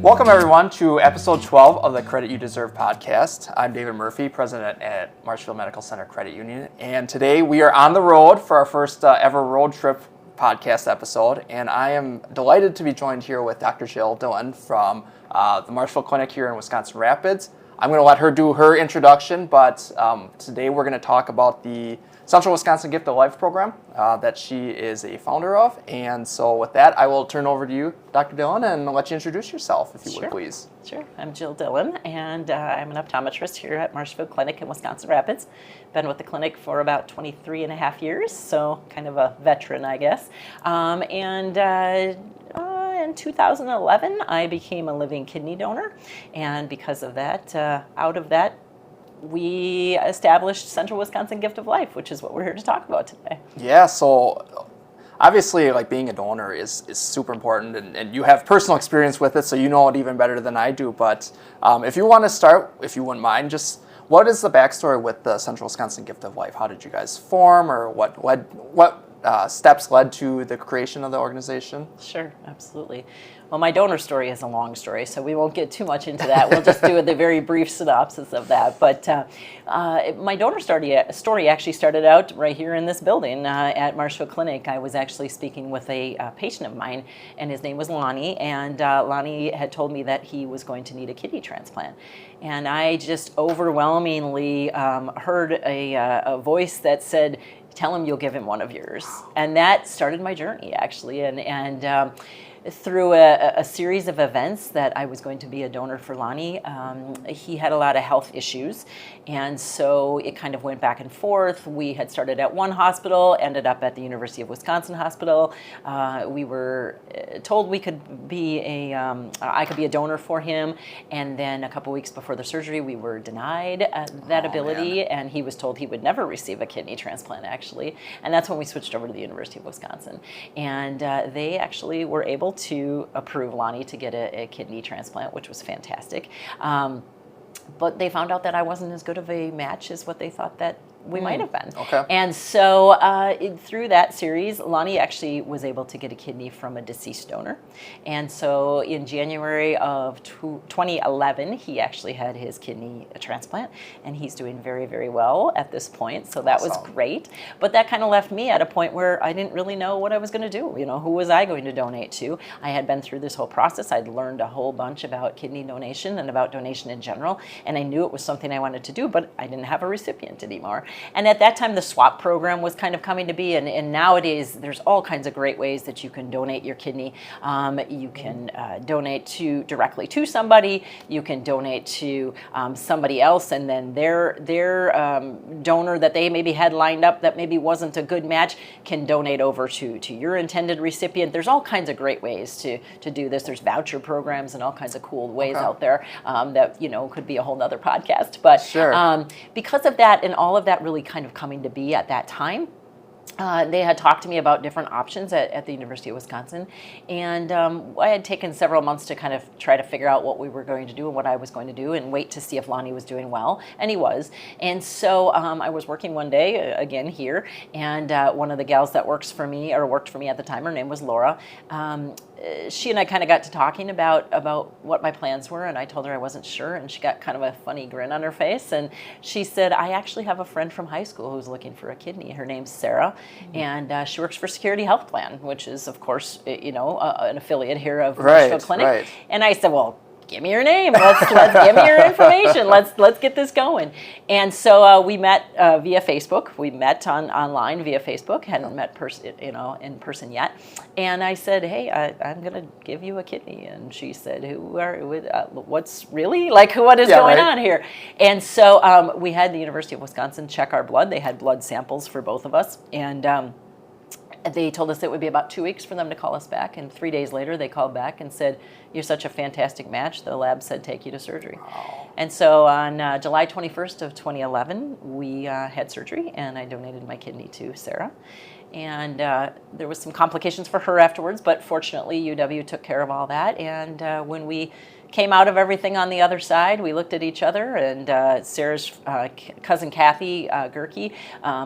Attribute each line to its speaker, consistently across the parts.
Speaker 1: Welcome, everyone, to episode 12 of the Credit You Deserve podcast. I'm David Murphy, president at Marshfield Medical Center Credit Union, and today we are on the road for our first ever road trip podcast episode, and I am delighted to be joined here with Dr. Jill Dillon from the Marshfield Clinic here in Wisconsin Rapids. I'm going to let her do her introduction, but today we're going to talk about the Central Wisconsin Gift of Life program that she is a founder of. And so with that, I will turn over to you, Dr. Dillon, and let you introduce yourself, if you would, please.
Speaker 2: Sure. I'm Jill Dillon, and I'm an optometrist here at Marshfield Clinic in Wisconsin Rapids. Been with the clinic for about 23 and a half years, so kind of a veteran, I guess. In 2011, I became a living kidney donor, and because of that, out of that, we established Central Wisconsin Gift of Life, which is what we're here to talk about today.
Speaker 1: Yeah, so obviously, like, being a donor is super important, and you have personal experience with it, so you know it even better than I do. But if you want to start, if you wouldn't mind, just what is the backstory with the Central Wisconsin Gift of Life? How did you guys form, or what steps led to the creation of the organization?
Speaker 2: Sure, absolutely. Well, my donor story is a long story, so we won't get too much into that. We'll just do the very brief synopsis of that. But my donor story actually started out right here in this building at Marshfield Clinic. I was actually speaking with a patient of mine, and his name was Lonnie, and Lonnie had told me that he was going to need a kidney transplant. And I just overwhelmingly heard a voice that said, "Tell him you'll give him one of yours." And that started my journey, actually. And through a series of events that I was going to be a donor for Lonnie, he had a lot of health issues. And so it kind of went back and forth. We had started at one hospital, ended up at the University of Wisconsin Hospital. We were told we could be I could be a donor for him. And then a couple weeks before the surgery, we were denied that ability. Man. And he was told he would never receive a kidney transplant, actually. And that's when we switched over to the University of Wisconsin. And they actually were able to approve Lonnie to get a kidney transplant, which was fantastic. But they found out that I wasn't as good of a match as what they thought that we might have been.
Speaker 1: Okay.
Speaker 2: And so through that series, Lonnie actually was able to get a kidney from a deceased donor. And so in January of 2011, he actually had his kidney transplant, and he's doing very, very well at this point. So that was great. But that kind of left me at a point where I didn't really know what I was going to do. You know, who was I going to donate to? I had been through this whole process. I'd learned a whole bunch about kidney donation and about donation in general, and I knew it was something I wanted to do, but I didn't have a recipient anymore. And at that time, the swap program was kind of coming to be, and nowadays there's all kinds of great ways that you can donate your kidney. You can donate directly to somebody. You can donate to somebody else, and then their donor that they maybe had lined up that maybe wasn't a good match can donate over to your intended recipient. There's all kinds of great ways to do this. There's voucher programs and all kinds of cool ways out there that, you know, could be a whole nother podcast. But
Speaker 1: sure.
Speaker 2: Because of that and all of that really kind of coming to be at that time, they had talked to me about different options at the University of Wisconsin, and I had taken several months to kind of try to figure out what we were going to do and what I was going to do and wait to see if Lonnie was doing well, and he was. And so I was working one day, again here, and one of the gals that worked for me at the time, her name was Laura. She and I kind of got to talking about what my plans were, and I told her I wasn't sure, and she got kind of a funny grin on her face, and she said, "I actually have a friend from high school who's looking for a kidney. Her name's Sarah, and she works for Security Health Plan," which is, of course, you know, an affiliate here of Marshfield Clinic. Right. And I said, "Well, give me your name. Let's give me your information. Let's get this going." And so we met via Facebook. We met online via Facebook. Hadn't met in person yet. And I said, "Hey, I'm gonna give you a kidney." And she said, "What's really what is going on here?" And so we had the University of Wisconsin check our blood. They had blood samples for both of us, and they told us it would be about 2 weeks for them to call us back, and 3 days later they called back and said, "You're such a fantastic match. The lab said take you to surgery." Wow. And so on July 21st of 2011, we had surgery, and I donated my kidney to Sarah. And there was some complications for her afterwards, but fortunately UW took care of all that. And when we came out of everything on the other side, we looked at each other, and Sarah's cousin Kathy Gerke,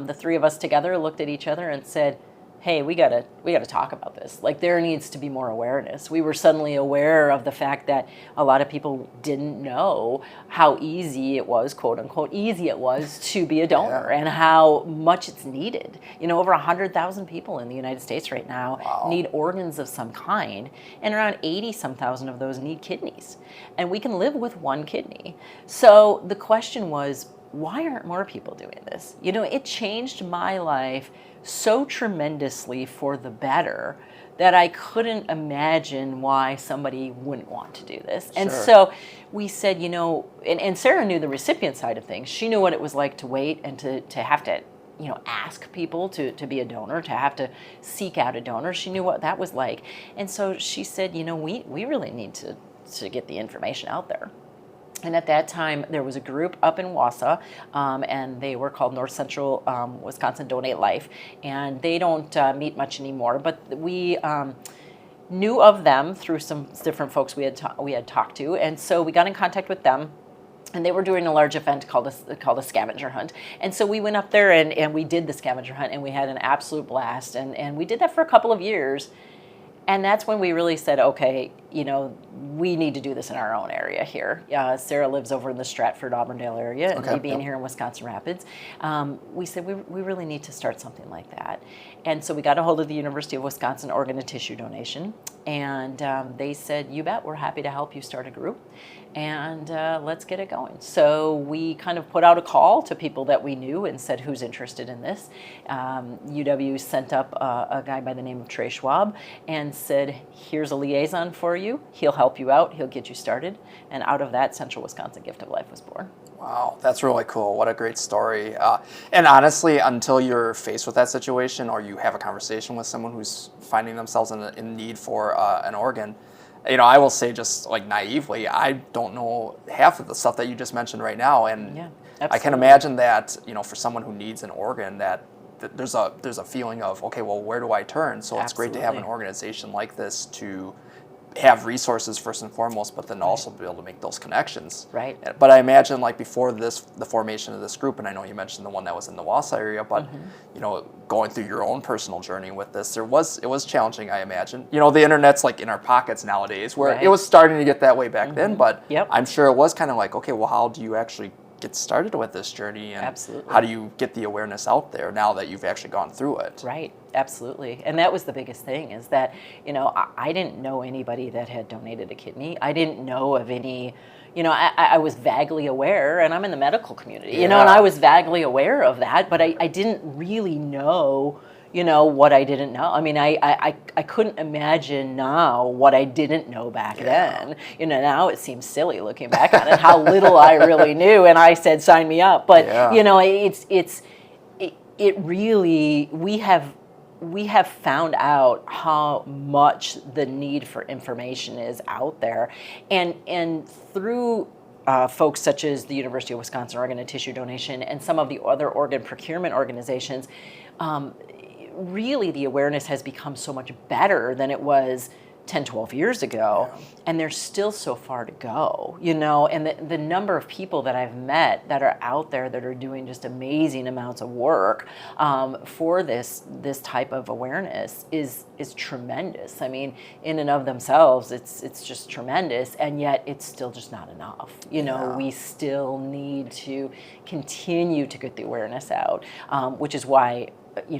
Speaker 2: the three of us together looked at each other and said, hey, we gotta talk about this. Like, there needs to be more awareness. We were suddenly aware of the fact that a lot of people didn't know how easy it was, quote unquote, easy it was to be a donor, and how much it's needed. Over 100,000 people in the United States right now need organs of some kind, and around 80-some thousand of those need kidneys. And we can live with one kidney. So the question was, why aren't more people doing this? It changed my life so tremendously for the better that I couldn't imagine why somebody wouldn't want to do this. Sure. And so we said, and Sarah knew the recipient side of things. She knew what it was like to wait and to have to, ask people to be a donor, to have to seek out a donor. She knew what that was like. And so she said, we really need to get the information out there. And at that time, there was a group up in Wausau, and they were called North Central Wisconsin Donate Life. And they don't meet much anymore, but we knew of them through some different folks we had talked to. And so we got in contact with them. And they were doing a large event called a scavenger hunt. And so we went up there and we did the scavenger hunt, and we had an absolute blast. And we did that for a couple of years. And that's when we really said, okay, we need to do this in our own area here. Sarah lives over in the Stratford, Auburndale area, and me being here in Wisconsin Rapids, we said we really need to start something like that. And so we got a hold of the University of Wisconsin Organ and Tissue Donation, and they said, you bet, we're happy to help you start a group, and let's get it going. So we kind of put out a call to people that we knew and said, who's interested in this? UW sent up a guy by the name of Trey Schwab and said, here's a liaison for you. He'll help you out. He'll get you started. And out of that, Central Wisconsin Gift of Life was born.
Speaker 1: Wow, that's really cool. What a great story. And honestly, until you're faced with that situation or you have a conversation with someone who's finding themselves in need for an organ, I will say just like naively, I don't know half of the stuff that you just mentioned right now. And I can imagine that, for someone who needs an organ, that there's a feeling of, okay, well, where do I turn? So it's great to have an organization like this to have resources first and foremost, but then also be able to make those connections.
Speaker 2: Right.
Speaker 1: But I imagine like before the formation of this group, and I know you mentioned the one that was in the Wausau area, but going through your own personal journey with this, it was challenging, I imagine. The internet's like in our pockets nowadays, where it was starting to get that way back then, but I'm sure it was kind of like, okay, well, how do you actually get started with this journey, and how do you get the awareness out there now that you've actually gone through it?
Speaker 2: Right, absolutely. And that was the biggest thing, is that, I didn't know anybody that had donated a kidney. I didn't know of any, I was vaguely aware, and I'm in the medical community, and I was vaguely aware of that, but I didn't really know, what I didn't know. I mean, I couldn't imagine now what I didn't know back then. Now it seems silly looking back on it, how little I really knew, and I said, sign me up. But, it really, we have found out how much the need for information is out there. And through folks such as the University of Wisconsin Organ and Tissue Donation and some of the other organ procurement organizations, really the awareness has become so much better than it was 10, 12 years ago, and there's still so far to go, and the number of people that I've met that are out there that are doing just amazing amounts of work for this type of awareness is tremendous. I mean, in and of themselves, it's just tremendous, and yet it's still just not enough. We still need to continue to get the awareness out, which is why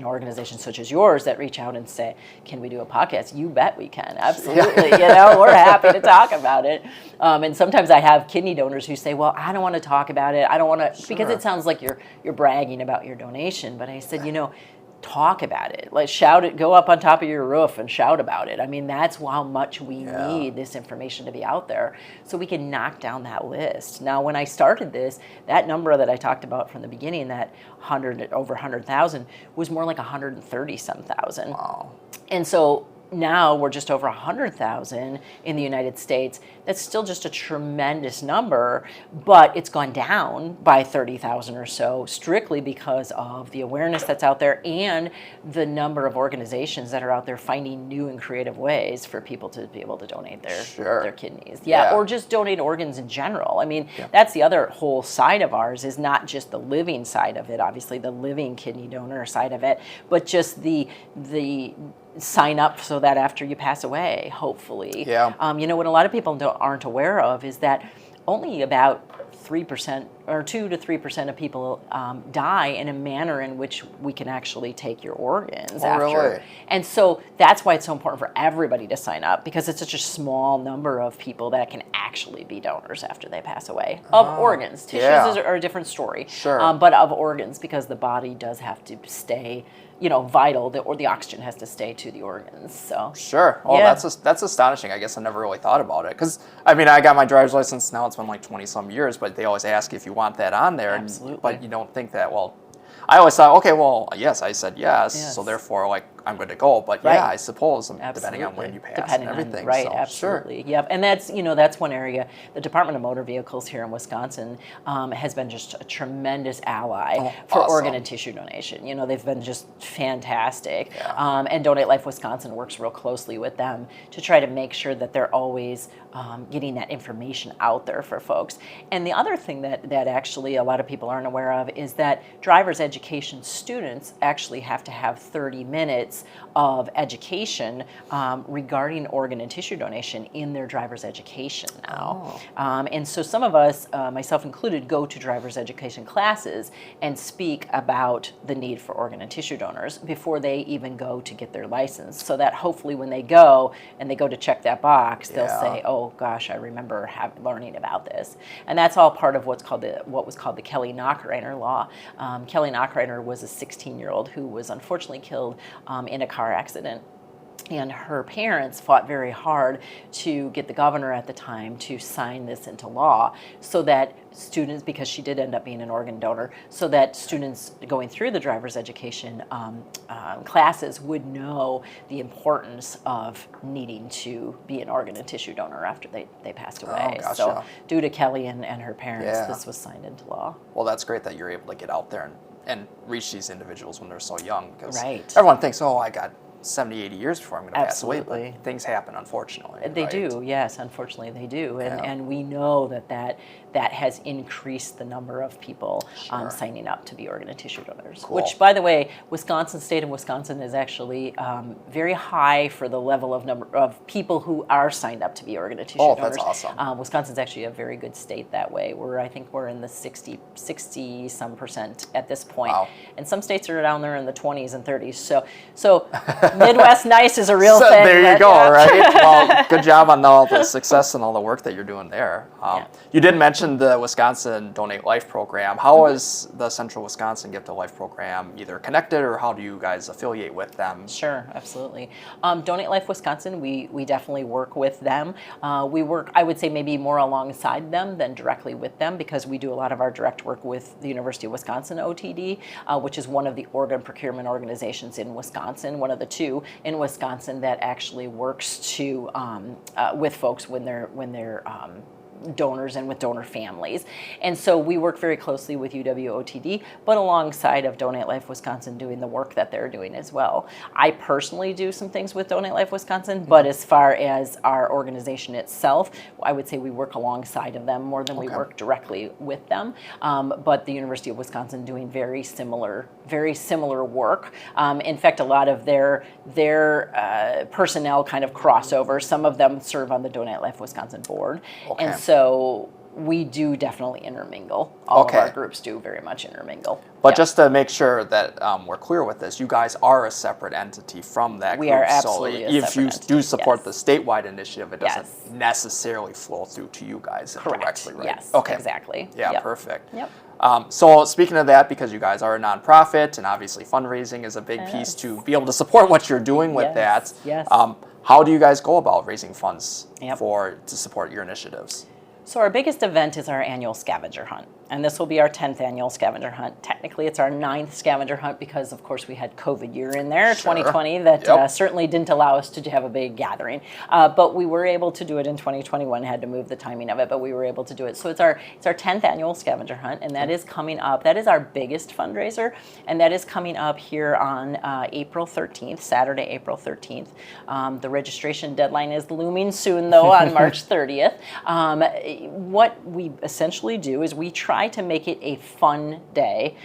Speaker 2: organizations such as yours that reach out and say, can we do a podcast? You bet we can. Absolutely. We're happy to talk about it. And sometimes I have kidney donors who say, well, I don't want to talk about it. I don't want to, because it sounds like you're bragging about your donation. But I said, talk about it. Like, shout it, go up on top of your roof and shout about it. I mean, that's how much we need this information to be out there so we can knock down that list. Now, when I started this, that number that I talked about from the beginning, that over 100,000, was more like 130-some thousand.
Speaker 1: Wow.
Speaker 2: And so now we're just over 100,000 in the United States. That's still just a tremendous number, but it's gone down by 30,000 or so, strictly because of the awareness that's out there and the number of organizations that are out there finding new and creative ways for people to be able to donate their kidneys. Yeah, or just donate organs in general. I mean, that's the other whole side of ours, is not just the living side of it, obviously the living kidney donor side of it, but just the sign up so that after you pass away, hopefully. You know, what a lot of people aren't aware of is that only about 3% or 2 to 3% of people die in a manner in which we can actually take your organs after.
Speaker 1: Really?
Speaker 2: And so that's why it's so important for everybody to sign up, because it's such a small number of people that can actually be donors after they pass away of organs. Tissues are a different story, but of organs, because the body does have to stay, you know, vital, or the oxygen has to stay to the organs. So
Speaker 1: that's astonishing. I guess I never really thought about it, because I mean, I got my driver's license now. It's been like 20 some years, but they always ask if you want that on there.
Speaker 2: Absolutely.
Speaker 1: But you don't think that. Well, I always thought, okay, well, yes, I said yes, so therefore, like, I'm good to go. But yeah, I suppose depending on when you pass and everything.
Speaker 2: Absolutely. Yep. And that's, you know, that's one area. The Department of Motor Vehicles here in Wisconsin has been just a tremendous ally for organ and tissue donation. You know, they've been just fantastic. And Donate Life Wisconsin works real closely with them to try to make sure that they're always getting that information out there for folks. And the other thing that actually a lot of people aren't aware of is that driver's education students actually have to have 30 minutes of education regarding organ and tissue donation in their driver's education now. And so some of us, myself included, go to driver's education classes and speak about the need for organ and tissue donors before they even go to get their license, so that hopefully when they go to check that box, they'll say, oh gosh, I remember learning about this. And that's all part of what was called the Kelly-Nachreiner law. Kelly Nachreiner was a 16-year-old who was unfortunately killed in a car accident. And her parents fought very hard to get the governor at the time to sign this into law, so that students, because she did end up being an organ donor, so that students going through the driver's education classes would know the importance of needing to be an organ and tissue donor after they passed away. So due to Kelly and her parents, this was signed into law.
Speaker 1: Well, that's great that you're able to get out there and reach these individuals when they're so young, because everyone thinks, oh, I got 70, 80 years before I'm going to pass away, but things happen, unfortunately.
Speaker 2: They do, yes, unfortunately they do. And we know that has increased the number of people signing up to be organ and tissue donors, which, by the way, state of Wisconsin is actually very high for the level of number of people who are signed up to be organ and tissue donors.
Speaker 1: That's awesome.
Speaker 2: Wisconsin's actually a very good state that way. I think we're in the 60 some percent at this point. And some states are down there in the 20s and 30s. So Midwest Nice is a real thing.
Speaker 1: There you go, right? Well, good job on all the success and all the work that you're doing there. You did mention the Wisconsin Donate Life program. How is the Central Wisconsin Gift of Life program either connected, or how do you guys affiliate with them?
Speaker 2: Sure, absolutely. Donate Life Wisconsin, we definitely work with them. We work, I would say, maybe more alongside them than directly with them, because we do a lot of our direct work with the University of Wisconsin OTD, which is one of the organ procurement organizations in Wisconsin, one of the two in Wisconsin that actually works to with folks when they're donors and with donor families. And so we work very closely with UWOTD, but alongside of Donate Life Wisconsin doing the work that they're doing as well. I personally do some things with Donate Life Wisconsin, but as far as our organization itself, I would say we work alongside of them more than we work directly with them. But the University of Wisconsin doing very similar work. In fact, a lot of their personnel kind of crossover. Some of them serve on the Donate Life Wisconsin board. And so we do definitely intermingle. All of our groups do very much intermingle.
Speaker 1: But just to make sure that we're clear with this, you guys are a separate entity from that group.
Speaker 2: We are absolutely a separate entity.
Speaker 1: If you do support the statewide initiative, it doesn't necessarily flow through to you guys directly, right?
Speaker 2: Yes, exactly.
Speaker 1: Yeah, perfect. So speaking of that, because you guys are a nonprofit, and obviously fundraising is a big piece to be able to support what you're doing with that. How do you guys go about raising funds to support your initiatives?
Speaker 2: So our biggest event is our annual scavenger hunt. and this will be our 10th annual scavenger hunt. Technically, it's our 9th scavenger hunt because, of course, we had COVID year in there,
Speaker 1: Sure.
Speaker 2: 2020, that
Speaker 1: Yep.
Speaker 2: certainly didn't allow us to have a big gathering. But we were able to do it in 2021, had to move the timing of it, but we were able to do it. So it's our 10th annual scavenger hunt, and that is coming up. That is our biggest fundraiser, and that is coming up here on April 13th, Saturday, April 13th. The registration deadline is looming soon, though, on March 30th. What we essentially do is we try to make it a fun day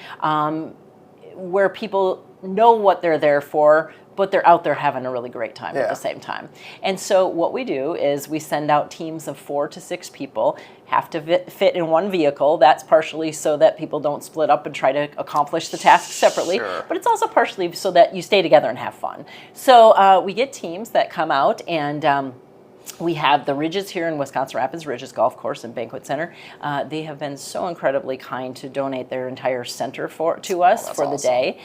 Speaker 2: where people know what they're there for, but they're out there having a really great time at the same time. And so what we do is we send out teams of 4 to 6 people, have to fit in one vehicle. That's partially so that people don't split up and try to accomplish the task separately,
Speaker 1: Sure.
Speaker 2: but it's also partially so that you stay together and have fun. So we get teams that come out, and we have the Ridges here in Wisconsin Rapids, Ridges Golf Course and Banquet Center. They have been so incredibly kind to donate their entire center to us for the
Speaker 1: awesome.
Speaker 2: day,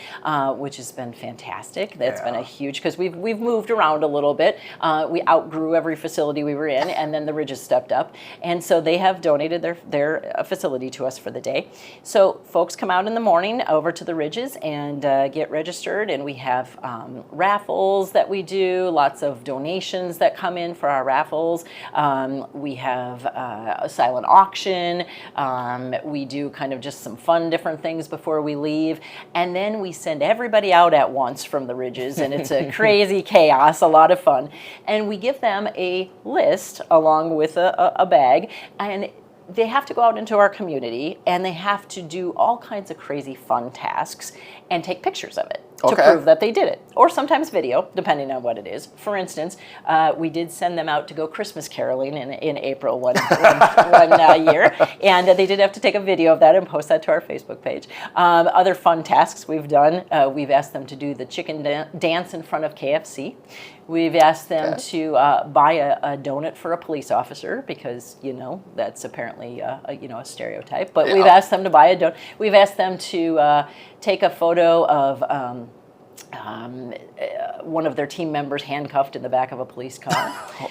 Speaker 2: which has been fantastic. That's been a huge, because we've moved around a little bit. We outgrew every facility we were in, and then the Ridges stepped up. And so they have donated their facility to us for the day. So folks come out in the morning over to the Ridges and get registered, and we have raffles that we do, lots of donations that come in for our raffles. We have a silent auction. We do kind of just some fun different things before we leave. And then we send everybody out at once from the Ridges, and it's a crazy chaos, a lot of fun. And we give them a list along with a bag, and they have to go out into our community, and they have to do all kinds of crazy fun tasks and take pictures of it to prove that they did it, or sometimes video, depending on what it is. For instance, we did send them out to go Christmas caroling in April one year, and they did have to take a video of that and post that to our Facebook page. Other fun tasks we've done, we've asked them to do the chicken dance in front of KFC. We've asked them to buy a donut for a police officer, because, that's apparently a stereotype. But we've asked them to buy a donut. We've asked them to take a photo of one of their team members handcuffed in the back of a police car.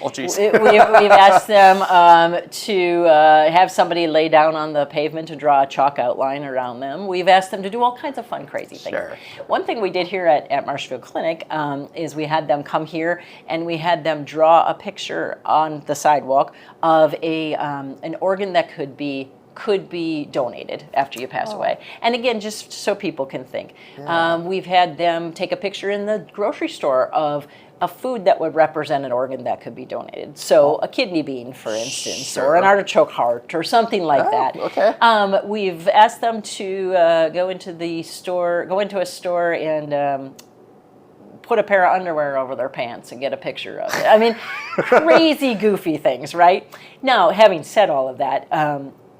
Speaker 1: Oh, geez.
Speaker 2: We've asked them to have somebody lay down on the pavement to draw a chalk outline around them. We've asked them to do all kinds of fun, crazy things.
Speaker 1: Sure.
Speaker 2: One thing we did here at Marshfield Clinic is we had them come here, and we had them draw a picture on the sidewalk of an organ that could be donated after you pass away. And again, just so people can think. We've had them take a picture in the grocery store of a food that would represent an organ that could be donated. So a kidney bean, for instance, or an artichoke heart, or something like that.
Speaker 1: Okay.
Speaker 2: We've asked them to go into a store and put a pair of underwear over their pants and get a picture of it. I mean, crazy, goofy things, right? Now, having said all of that,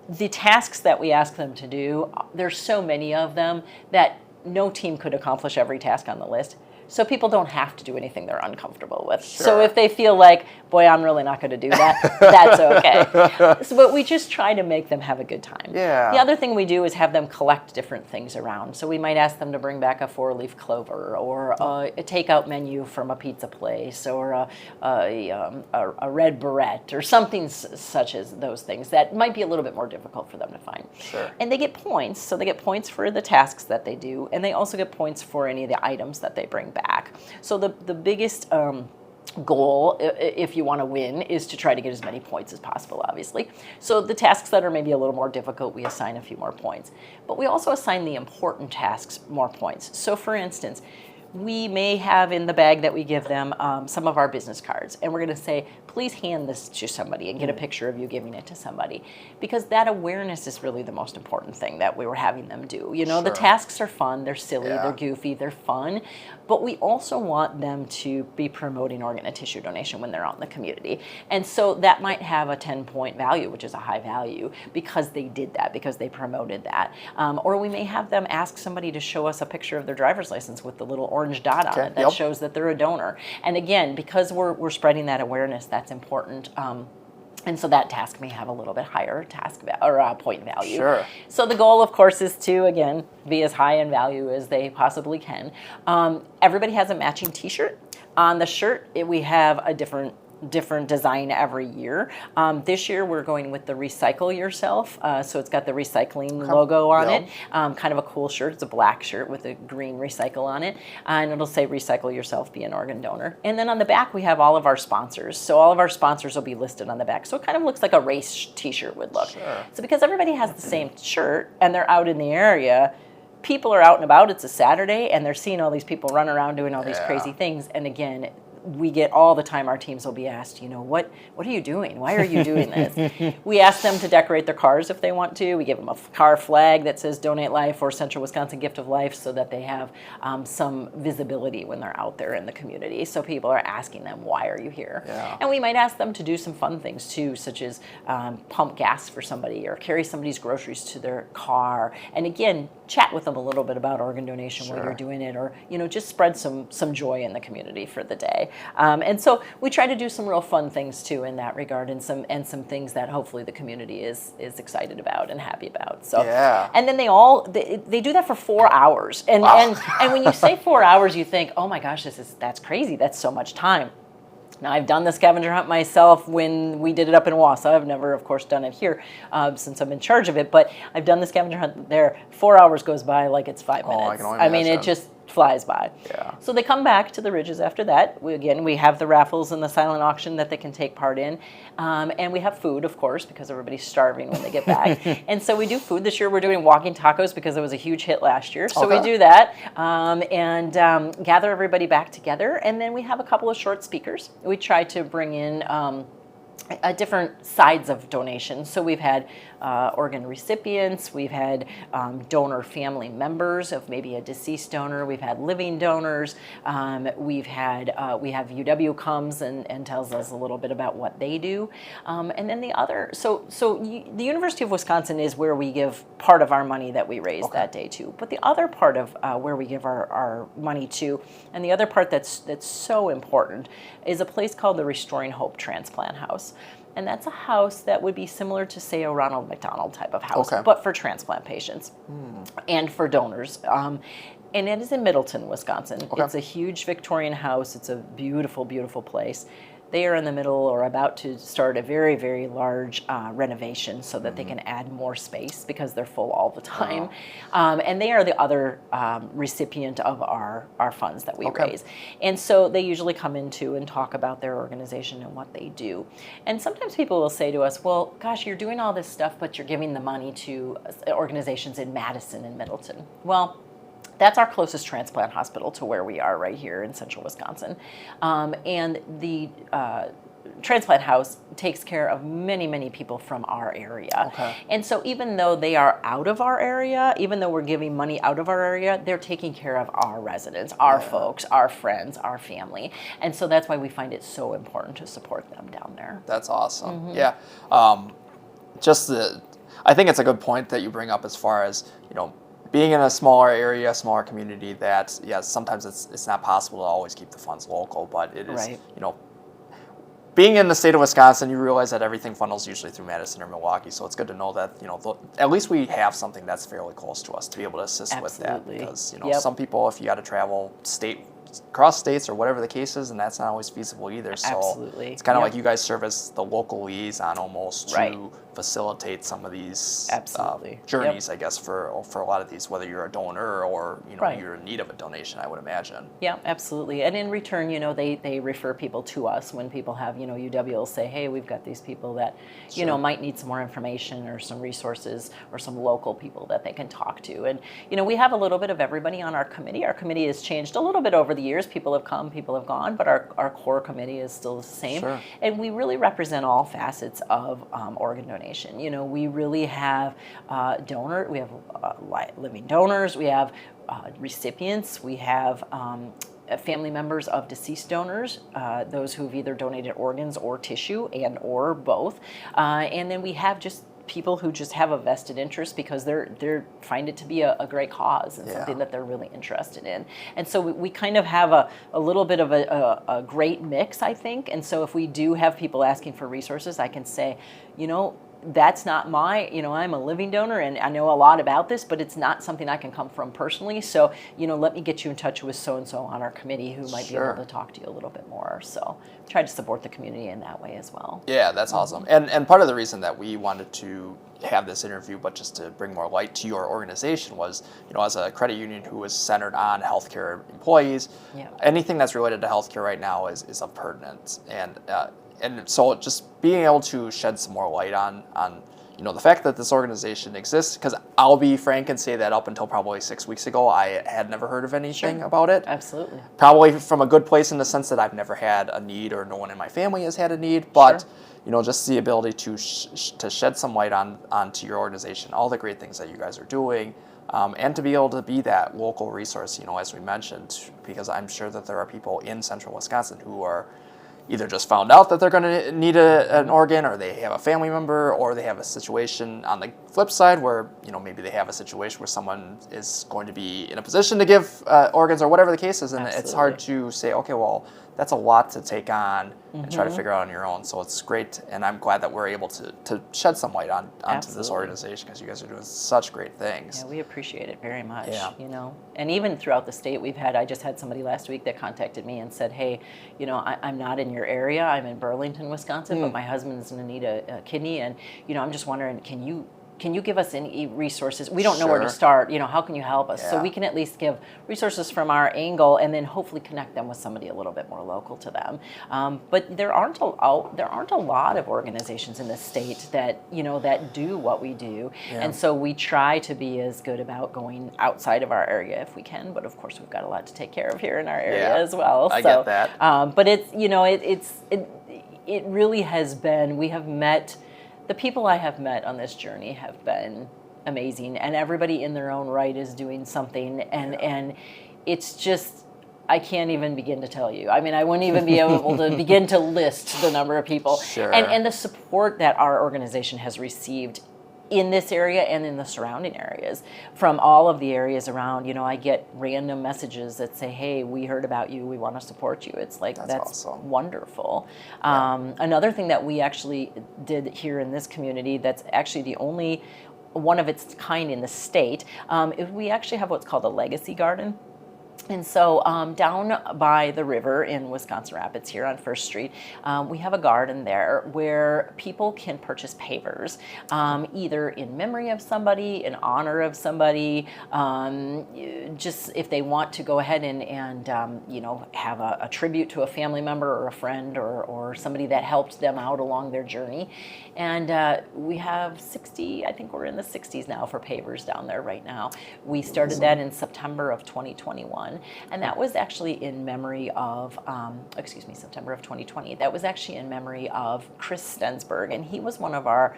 Speaker 2: the tasks that we ask them to do, there's so many of them that no team could accomplish every task on the list. So people don't have to do anything they're uncomfortable with.
Speaker 1: Sure.
Speaker 2: So if they feel like, boy, I'm really not going to do that, that's okay. But we just try to make them have a good time.
Speaker 1: Yeah.
Speaker 2: The other thing we do is have them collect different things around. So we might ask them to bring back a 4-leaf clover, or a takeout menu from a pizza place, or a red beret, or something such as those things that might be a little bit more difficult for them to find.
Speaker 1: Sure.
Speaker 2: And they get points. So they get points for the tasks that they do, and they also get points for any of the items that they bring back. So the biggest goal, if you want to win, is to try to get as many points as possible, obviously. So the tasks that are maybe a little more difficult, we assign a few more points. But we also assign the important tasks more points. So for instance, we may have in the bag that we give them some of our business cards, and we're going to say, please hand this to somebody and get a picture of you giving it to somebody, because that awareness is really the most important thing that we were having them do. The tasks are fun, they're silly, they're goofy, they're fun, but we also want them to be promoting organ and tissue donation when they're out in the community. And so that might have a 10-point value, which is a high value, because they did that, because they promoted that. Or we may have them ask somebody to show us a picture of their driver's license with the little orange dot on it that shows that they're a donor. And again, because we're spreading that awareness, that's important. And so that task may have a little bit higher point value.
Speaker 1: Sure.
Speaker 2: So the goal, of course, is to, again, be as high in value as they possibly can. Everybody has a matching T-shirt. On the shirt, we have a different different design every year. This year we're going with the Recycle Yourself. So it's got the recycling logo on it. Kind of a cool shirt. It's a black shirt with a green recycle on it. And it'll say Recycle Yourself, be an organ donor. And then on the back we have all of our sponsors. So all of our sponsors will be listed on the back. So it kind of looks like a race t-shirt would look.
Speaker 1: Sure.
Speaker 2: So because everybody has the same shirt and they're out in the area, people are out and about. It's a Saturday and they're seeing all these people run around doing all these crazy things. And again, we get all the time, our teams will be asked, what are you doing? Why are you doing this? We ask them to decorate their cars if they want to. We give them a car flag that says Donate Life or Central Wisconsin Gift of Life so that they have some visibility when they're out there in the community. So people are asking them, why are you here?
Speaker 1: Yeah.
Speaker 2: And we might ask them to do some fun things too, such as pump gas for somebody or carry somebody's groceries to their car. And again, chat with them a little bit about organ donation while you're doing it, or just spread some joy in the community for the day. And so we try to do some real fun things too in that regard, and some things that hopefully the community is excited about and happy about. So and then they do that for 4 hours, and when you say 4 hours, you think, oh my gosh, that's crazy. That's so much time. Now, I've done the scavenger hunt myself when we did it up in Wausau. I've never, of course, done it here since I'm in charge of it, but I've done the scavenger hunt there. 4 hours goes by like it's 5 minutes.
Speaker 1: I can only imagine.
Speaker 2: I mean, it just flies by.
Speaker 1: Yeah. So
Speaker 2: they come back to the Ridges after that. We have the raffles and the silent auction that they can take part in. And we have food, of course, because everybody's starving when they get back. And so we do food. This year we're doing walking tacos because it was a huge hit last year. So we do that and gather everybody back together. And then we have a couple of short speakers. We try to bring in different sides of donations. So we've had organ recipients, we've had donor family members of maybe a deceased donor, we've had living donors, we have UW comes and tells us a little bit about what they do. And then the University of Wisconsin is where we give part of our money that we raise that day to. But the other part of where we give our money to, and the other part that's so important, is a place called the Restoring Hope Transplant House. And that's a house that would be similar to, say, a Ronald McDonald type of house, but for transplant patients and for donors. And it is in Middleton, Wisconsin. It's a huge Victorian house. It's a beautiful, beautiful place. They are in the middle or about to start a very, very large renovation so that they can add more space because they're full all the time. And they are the other recipient of our funds that we raise. And so they usually come into and talk about their organization and what they do. And sometimes people will say to us, well, gosh, you're doing all this stuff, but you're giving the money to organizations in Madison and Middleton. Well, that's our closest transplant hospital to where we are right here in central Wisconsin. And the transplant house takes care of many, many people from our area. And so even though they are out of our area, even though we're giving money out of our area, they're taking care of our residents, our folks, our friends, our family. And so that's why we find it so important to support them down there.
Speaker 1: That's awesome. Yeah. I think it's a good point that you bring up as far as, being in a smaller area, smaller community, that sometimes it's not possible to always keep the funds local, but it is, being in the state of Wisconsin, you realize that everything funnels usually through Madison or Milwaukee, so it's good to know that, at least we have something that's fairly close to us to be able to assist with that, because, some people, if you got to travel across states or whatever the case is, and that's not always feasible either. So it's kind of like you guys serve as the local liaison almost to facilitate some of these journeys, I guess, for a lot of these, whether you're a donor or you're in need of a donation, I would imagine.
Speaker 2: Yeah, absolutely. And in return, they refer people to us when people have, UW will say, hey, we've got these people that, might need some more information or some resources or some local people that they can talk to. And, we have a little bit of everybody on our committee. Our committee has changed a little bit over the years. People have come, people have gone, but our core committee is still the same. And we really represent all facets of organ donation. We really have we have living donors, we have recipients, we have family members of deceased donors, those who've either donated organs or tissue and or both. And then we have just people who just have a vested interest because they find it to be a great cause and something that they're really interested in. And so we kind of have a little bit of a great mix, I think. And so if we do have people asking for resources, I can say, that's not my, I'm a living donor and I know a lot about this, but it's not something I can come from personally. So, let me get you in touch with so-and-so on our committee who might be able to talk to you a little bit more. So try to support the community in that way as well.
Speaker 1: Yeah, that's awesome. And part of the reason that we wanted to have this interview, but just to bring more light to your organization was, as a credit union who is centered on healthcare employees, anything that's related to healthcare right now is of pertinence. And so just being able to shed some more light on the fact that this organization exists, because I'll be frank and say that up until probably 6 weeks ago, I had never heard of anything about it.
Speaker 2: Absolutely.
Speaker 1: Probably from a good place in the sense that I've never had a need, or no one in my family has had a need, but just the ability to shed some light onto your organization, all the great things that you guys are doing, and to be able to be that local resource, as we mentioned, because I'm sure that there are people in central Wisconsin who are either just found out that they're going to need an organ, or they have a family member, or they have a situation on the flip side where, maybe they have a situation where someone is going to be in a position to give organs, or whatever the case is. And it's hard to say, okay, well, that's a lot to take on and try to figure out on your own. So it's great, and I'm glad that we're able to shed some light onto this organization, because you guys are doing such great things.
Speaker 2: Yeah, we appreciate it very much.
Speaker 1: Yeah.
Speaker 2: And even throughout the state, I just had somebody last week that contacted me and said, hey, I'm not in your area. I'm in Burlington, Wisconsin, but my husband's going to need a kidney, and I'm just wondering, can you give us any resources? We don't know where to start. How can you help us? So we can at least give resources from our angle, and then hopefully connect them with somebody a little bit more local to them. But there aren't a lot of organizations in the state that that do what we do, and so we try to be as good about going outside of our area if we can. But of course, we've got a lot to take care of here in our area as well.
Speaker 1: I get that.
Speaker 2: But it's it really has been. We have met. The people I have met on this journey have been amazing, and everybody in their own right is doing something, and it's just, I can't even begin to tell you. I mean, I wouldn't even be able to begin to list the number of people and the support that our organization has received in this area and in the surrounding areas from all of the areas around. I get random messages that say, hey, we heard about you, we want to support you. It's like, that's awesome. Wonderful. Another thing that we actually did here in this community, that's actually the only one of its kind in the state, we actually have what's called a legacy garden. And so down by the river in Wisconsin Rapids here on First Street, we have a garden there where people can purchase pavers, either in memory of somebody, in honor of somebody, just if they want to go ahead and have a tribute to a family member or a friend or somebody that helped them out along their journey. And we have 60, I think we're in the 60s now for pavers down there right now. We started that in September of 2021. And that was actually in memory of, September of 2020. That was actually in memory of Chris Stensberg. And he was one of our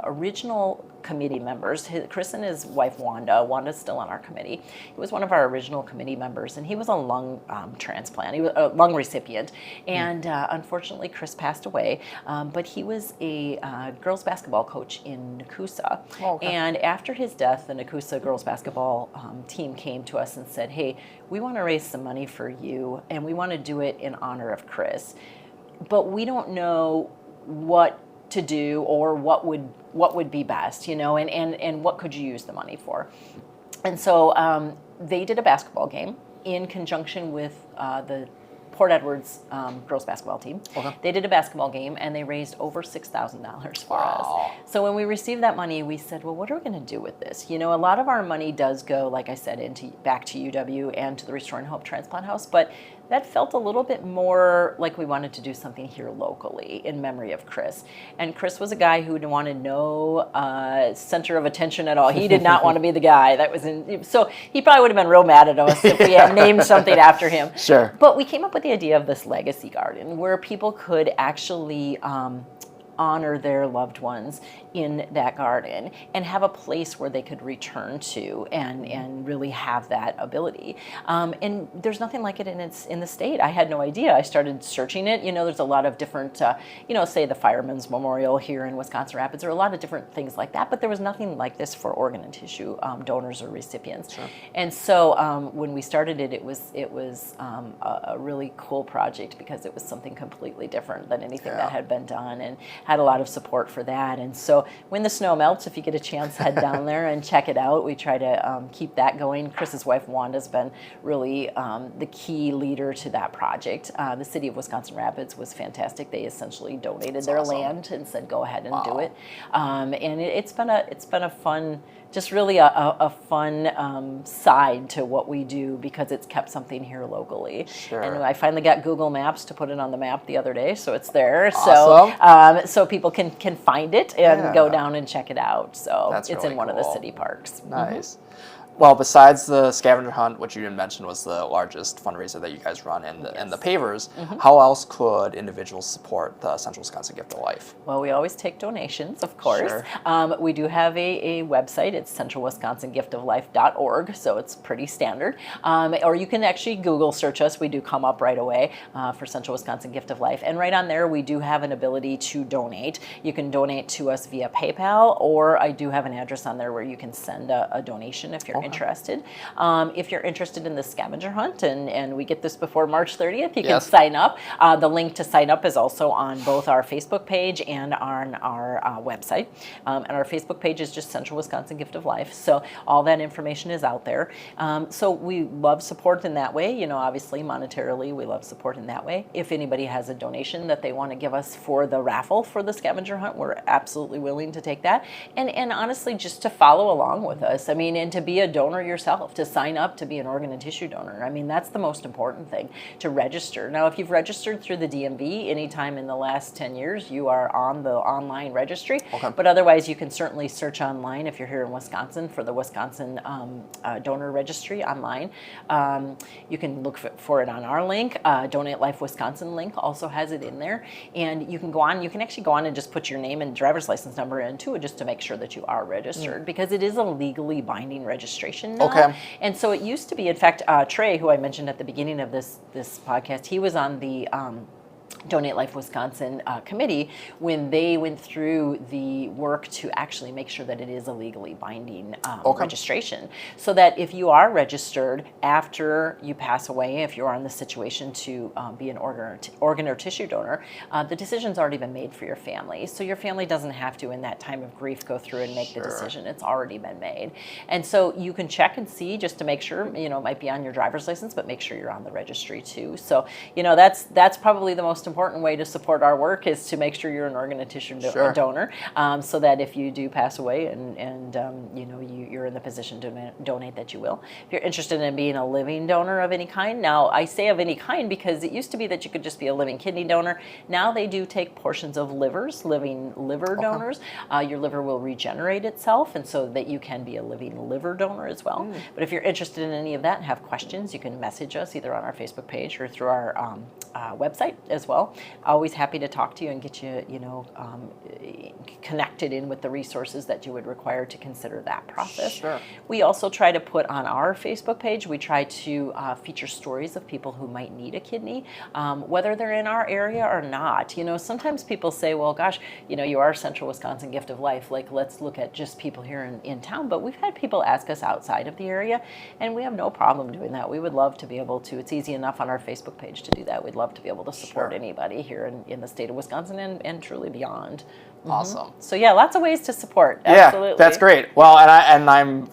Speaker 2: original committee members. Chris and his wife, Wanda's still on our committee. He was one of our original committee members, and he was a lung transplant. He was a lung recipient. And unfortunately, Chris passed away. But he was a girls basketball coach in Nakusa. Oh, okay. And after his death, the Nakusa girls basketball team came to us and said, hey, we want to raise some money for you, and we want to do it in honor of Chris. But we don't know what to do or what would be best, and what could you use the money for. And so they did a basketball game in conjunction with the Port Edwards girls basketball team. Okay. They did a basketball game, and they raised over $6,000 for us. So when we received that money, we said, well, what are we going to do with this? A lot of our money does go, like I said, back to UW and to the Restoring Hope Transplant House, but that felt a little bit more like we wanted to do something here locally in memory of Chris. And Chris was a guy who wanted no center of attention at all. He did not want to be the guy that was in. So he probably would have been real mad at us if we had named something after him.
Speaker 1: Sure.
Speaker 2: But we came up with the idea of this legacy garden where people could actually honor their loved ones in that garden and have a place where they could return to and really have that ability. And there's nothing like it in the state. I had no idea. I started searching it. There's a lot of different, say the Fireman's Memorial here in Wisconsin Rapids. There are a lot of different things like that, but there was nothing like this for organ and tissue donors or recipients. Sure. And so when we started it, it was a really cool project because it was something completely different than anything that had been done, and had a lot of support for that. And so when the snow melts, if you get a chance, head down there and check it out. We try to keep that going. Chris's wife, Wanda's been really the key leader to that project. The city of Wisconsin Rapids was fantastic. They essentially donated their land and said, go ahead and do it. And it's been a fun, just really a fun side to what we do, because it's kept something here locally.
Speaker 1: Sure.
Speaker 2: And I finally got Google Maps to put it on the map the other day, so it's there.
Speaker 1: Awesome.
Speaker 2: So people can find it and go down and check it out. So
Speaker 1: That's
Speaker 2: it's
Speaker 1: really
Speaker 2: in one of the
Speaker 1: cool.
Speaker 2: city parks.
Speaker 1: Nice. Well, besides the scavenger hunt, which you didn't mention was the largest fundraiser that you guys run, and the pavers, how else could individuals support the Central Wisconsin Gift of Life?
Speaker 2: Well, we always take donations, of course.
Speaker 1: Sure.
Speaker 2: We do have a website. It's centralwisconsingiftoflife.org, so it's pretty standard. Or you can actually Google search us. We do come up right away for Central Wisconsin Gift of Life. And right on there, we do have an ability to donate. You can donate to us via PayPal, or I do have an address on there where you can send a donation if you're interested. If you're interested in the scavenger hunt, and we get this before March 30th, you can sign up. The link to sign up is also on both our Facebook page and on our website. And our Facebook page is just Central Wisconsin Gift of Life. So all that information is out there. So we love support in that way. Obviously monetarily, we love support in that way. If anybody has a donation that they want to give us for the raffle for the scavenger hunt, we're absolutely willing to take that. And honestly, just to follow along with us. And to be a donor yourself, to sign up to be an organ and tissue donor. That's the most important thing, to register. Now, if you've registered through the DMV anytime in the last 10 years, you are on the online registry. But otherwise, you can certainly search online if you're here in Wisconsin for the Wisconsin Donor Registry online. You can look for it on our link. Donate Life Wisconsin link also has it in there. And you can go on. You can actually go on and just put your name and driver's license number in too, just to make sure that you are registered, because it is a legally binding registration now. And so it used to be, in fact, Trey, who I mentioned at the beginning of this podcast, he was on the Donate Life Wisconsin committee when they went through the work to actually make sure that it is a legally binding registration, so that if you are registered after you pass away, if you're in the situation to be an organ or tissue donor, the decision's already been made for your family. So your family doesn't have to, in that time of grief, go through and make the decision. It's already been made. And so you can check and see, just to make sure, it might be on your driver's license, but make sure you're on the registry too. So, that's probably the most important way to support our work, is to make sure you're an organ and tissue donor, so that if you do pass away and you're in the position to donate, that you will. If you're interested in being a living donor of any kind, now I say of any kind because it used to be that you could just be a living kidney donor. Now they do take portions of living liver donors. Your liver will regenerate itself, and so that you can be a living liver donor as well. But if you're interested in any of that and have questions, you can message us either on our Facebook page or through our website as well. Always happy to talk to you and get you, connected in with the resources that you would require to consider that process.
Speaker 1: Sure.
Speaker 2: We also try to put on our Facebook page, we try to feature stories of people who might need a kidney, whether they're in our area or not. Sometimes people say, well, gosh, you are Central Wisconsin Gift of Life, like let's look at just people here in town. But we've had people ask us outside of the area, and we have no problem doing that. We would love to be able to, it's easy enough on our Facebook page to do that. We'd love to be able to support anybody here in the state of Wisconsin and truly beyond.
Speaker 1: Awesome.
Speaker 2: So yeah, lots of ways to support.
Speaker 1: Yeah,
Speaker 2: Absolutely.
Speaker 1: that's great. Well, and I'm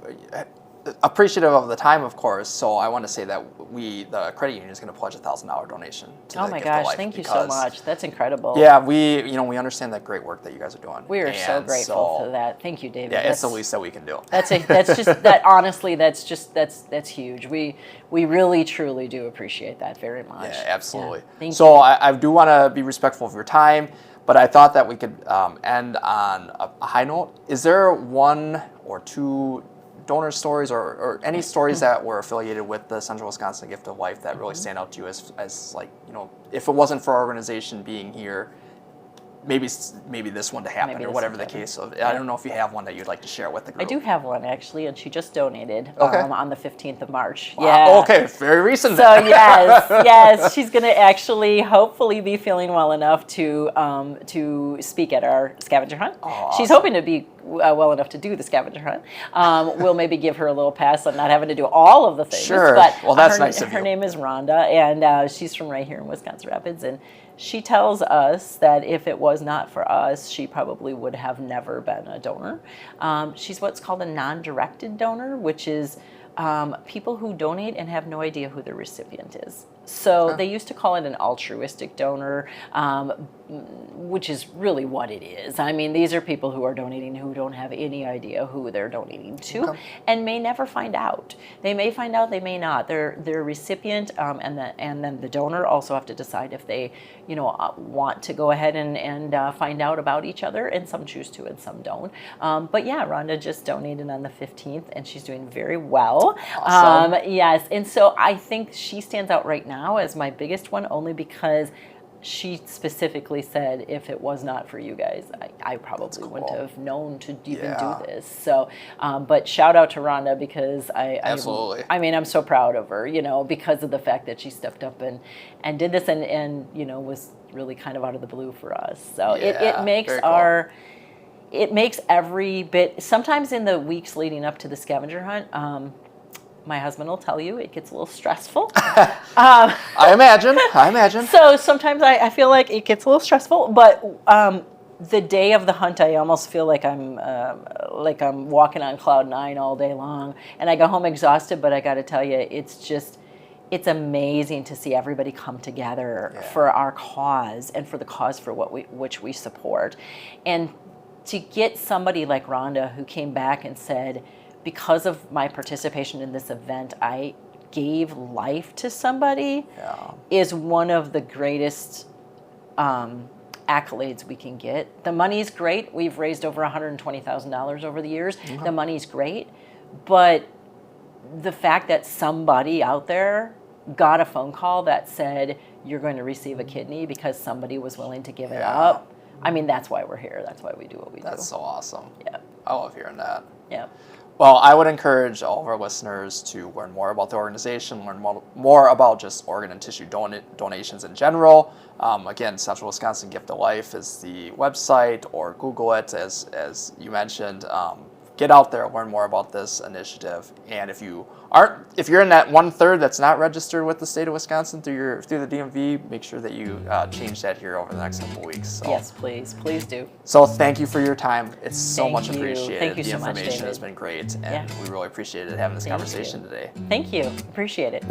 Speaker 1: appreciative of the time, of course. So I want to say that the credit union is going to pledge a $1,000 donation to the
Speaker 2: Oh my
Speaker 1: Gift of
Speaker 2: gosh,
Speaker 1: Life,
Speaker 2: thank you so much. That's incredible.
Speaker 1: Yeah, we understand that great work that you guys are doing.
Speaker 2: We are so grateful for that. Thank you, David.
Speaker 1: Yeah, it's the least that we can do.
Speaker 2: That's just that. Honestly, that's huge. We really truly do appreciate that very much.
Speaker 1: Yeah, absolutely.
Speaker 2: Yeah, thank
Speaker 1: so
Speaker 2: you.
Speaker 1: I do want to be respectful of your time, but I thought that we could end on a high note. Is there one or two donor stories or any stories that were affiliated with the Central Wisconsin Gift of Life that really stand out to you as like, if it wasn't for our organization being here, maybe this one to happen or whatever the case of. I don't know if you have one that you'd like to share with the group.
Speaker 2: I do have one actually, and she just donated on the 15th of March.
Speaker 1: Wow.
Speaker 2: Yeah.
Speaker 1: Okay, very recent.
Speaker 2: So yes, she's going to actually hopefully be feeling well enough to speak at our scavenger hunt.
Speaker 1: Oh, awesome.
Speaker 2: She's hoping to be well enough to do the scavenger hunt. We'll maybe give her a little pass on not having to do all of the things.
Speaker 1: Sure.
Speaker 2: But
Speaker 1: well, that's nice of you.
Speaker 2: Her name is Rhonda, and she's from right here in Wisconsin Rapids, and she tells us that if it was was not for us, she probably would have never been a donor. She's what's called a non-directed donor, which is people who donate and have no idea who the recipient is. So they used to call it an altruistic donor, which is really what it is. I mean, these are people who are donating who don't have any idea who they're donating to and may never find out. They may find out, they may not. Their recipient and then the donor also have to decide if they, want to go ahead and find out about each other, and some choose to and some don't. But yeah, Rhonda just donated on the 15th, and she's doing very well.
Speaker 1: Awesome.
Speaker 2: Yes, and so I think she stands out right now as my biggest one, only because she specifically said, if it was not for you guys, I probably wouldn't have known to even do this. So, but shout out to Rhonda, because
Speaker 1: Absolutely.
Speaker 2: I'm so proud of her, because of the fact that she stepped up and did this and was really kind of out of the blue for us. So it makes it makes every bit, sometimes in the weeks leading up to the scavenger hunt, my husband will tell you it gets a little stressful.
Speaker 1: I imagine.
Speaker 2: So sometimes I feel like it gets a little stressful, but the day of the hunt, I almost feel like I'm walking on cloud 9 all day long, and I go home exhausted. But I got to tell you, it's amazing to see everybody come together for our cause and for the cause for which we support, and to get somebody like Rhonda who came back and said, because of my participation in this event, I gave life to somebody, is one of the greatest accolades we can get. The money's great. We've raised over $120,000 over the years. The money's great. But the fact that somebody out there got a phone call that said, you're going to receive a kidney because somebody was willing to give it up, I mean, that's why we're here. That's why we do what we do.
Speaker 1: That's so awesome.
Speaker 2: Yeah.
Speaker 1: I love hearing that.
Speaker 2: Yeah.
Speaker 1: Well, I would encourage all of our listeners to learn more about the organization, learn more about just organ and tissue donations in general. Again, Central Wisconsin Gift of Life is the website, or Google it, as you mentioned. Get out there, learn more about this initiative. And if you're in that 1/3 that's not registered with the state of Wisconsin through the DMV, make sure that you change that here over the next couple of weeks. So.
Speaker 2: Yes, please do.
Speaker 1: So thank you for your time. It's so much
Speaker 2: Thank you.
Speaker 1: appreciated.
Speaker 2: Thank you
Speaker 1: the
Speaker 2: so much,
Speaker 1: information
Speaker 2: David.
Speaker 1: has been great, and we really appreciated having this conversation today.
Speaker 2: Thank you. Appreciate it.